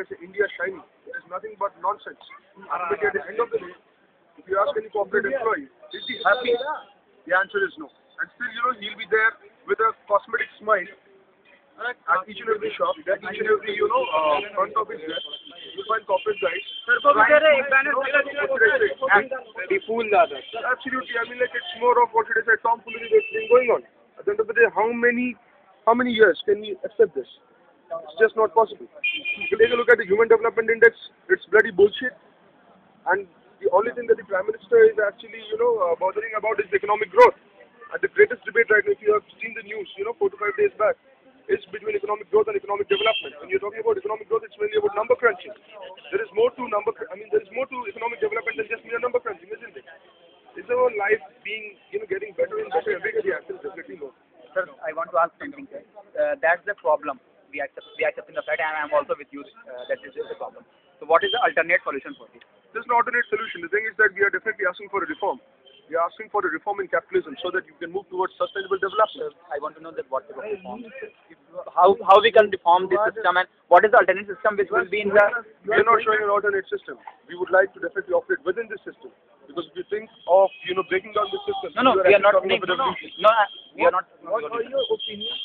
I say, India shiny. It is nothing but nonsense. But at the end of the day, if you ask any corporate employee, is he happy? The answer is no. And still, he'll be there with a cosmetic smile at each and every shop, at each and every, front of his desk. You'll find corporate guys. They fool the others. Absolutely. I mean, like, it's more of, what should I say, tomfoolery that's been going on. At the end of the day, how many years can we accept this? It's just not possible. If you take a look at the Human Development Index, it's bloody bullshit. And the only thing that the Prime Minister is actually, bothering about is the economic growth. And the greatest debate right now, if you have seen the news, 4 to 5 days back, is between economic growth and economic development. When you're talking about economic growth, it's mainly about number crunching. There is more to economic development than just mere number crunching, isn't it? Is our life being, getting better and better every day? Yeah, definitely no. Sir, I want to ask something. That's the problem. We are accepting the fact, and I'm also with you that this is the problem. So what is the alternate solution for this? There's no alternate solution. The thing is that we are definitely asking for a reform. We are asking for a reform in capitalism so that you can move towards sustainable development. I want to know that what type of reform. How we can reform this system, and what is the alternate system which will be in the... We are not showing an alternate system. We would like to definitely operate within this system. Because if you think of, breaking down the system... No, we are not... we are not... What are your opinions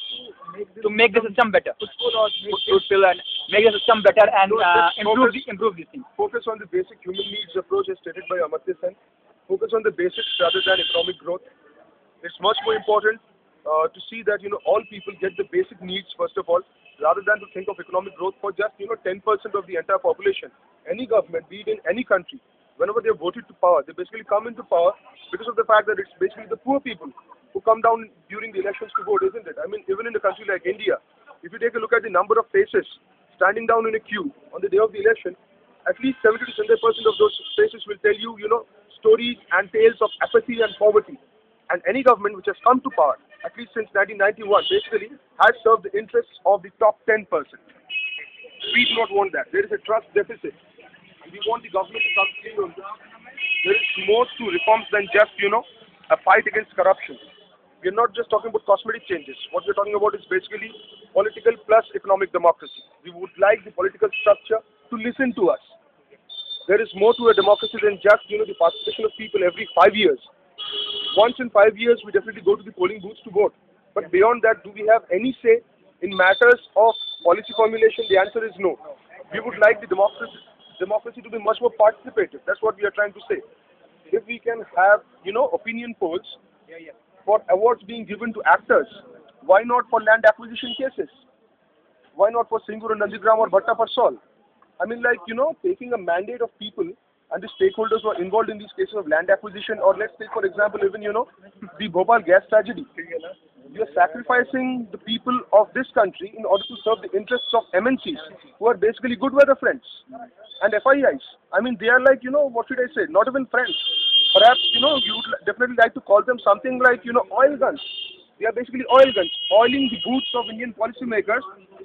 to make the system better? And make the system better and improve these things. Focus on the basic human needs approach as stated by Amartya Sen. Focus on the basics rather than economic growth. It's much more important to see that all people get the basic needs first of all, rather than to think of economic growth for just 10% of the entire population. Any government, be it in any country, whenever they are voted to power, they basically come into power because of the fact that it's basically the poor people who come down during the elections to vote, isn't it? I mean, even in a country like India, if you take a look at the number of faces standing down in a queue on the day of the election, at least 70 to 75% of those faces will tell you, stories and tales of apathy and poverty. And any government which has come to power, at least since 1991, basically has served the interests of the top 10%. We do not want that. There is a trust deficit. And we want the government to come clean on this. There is more to reforms than just, a fight against corruption. We are not just talking about cosmetic changes. What we are talking about is basically political plus economic democracy. We would like the political structure to listen to us. There is more to a democracy than just, the participation of people every 5 years. Once in 5 years, we definitely go to the polling booths to vote. But beyond that, do we have any say in matters of policy formulation? The answer is no. We would like the democracy to be much more participative. That's what we are trying to say. If we can have, opinion polls for awards being given to actors, why not for land acquisition cases? Why not for Singur and Nandigram or Bhatta for Sol? I mean, taking a mandate of people and the stakeholders who are involved in these cases of land acquisition, or let's take, for example, even, the Bhopal gas tragedy. You are sacrificing the people of this country in order to serve the interests of MNCs, who are basically good weather friends. And FIIs. I mean, they are like, what should I say, not even friends. Perhaps, you would definitely like to call them something like, oil guns. They are basically oil guns, oiling the boots of Indian policymakers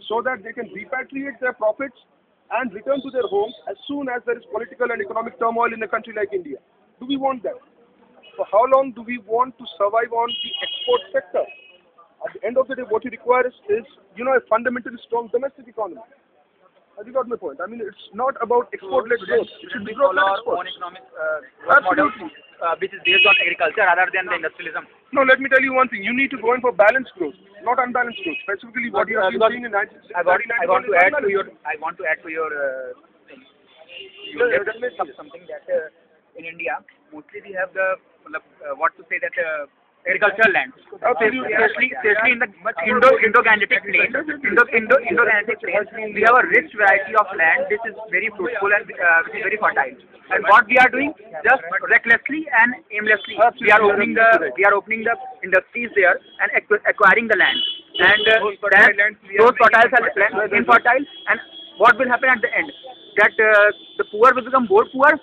so that they can repatriate their profits and return to their homes as soon as there is political and economic turmoil in a country like India. Do we want that? For how long do we want to survive on the export sector? At the end of the day, what you require is a fundamentally strong domestic economy. Have you got my point? I mean, it's not about export-led growth. It should be growth-led export. Own economic model, which is based on agriculture rather than the industrialism. No, let me tell you one thing. You need to go in for balanced growth, not unbalanced growth. Specifically, what you have been seeing in 1990. I want to add to your thing. You said something that in India, mostly we have the agricultural land. Especially in the Indo-Gangetic plain, we have a rich variety of land. This is very fruitful and very fertile. And what we are doing, just recklessly and aimlessly, we are opening the industries there and acquiring the land. And those fertiles are infertile. And what will happen at the end? That the poor will become more poor, and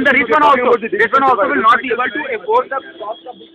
the rich one also will not be able to afford the cost of this.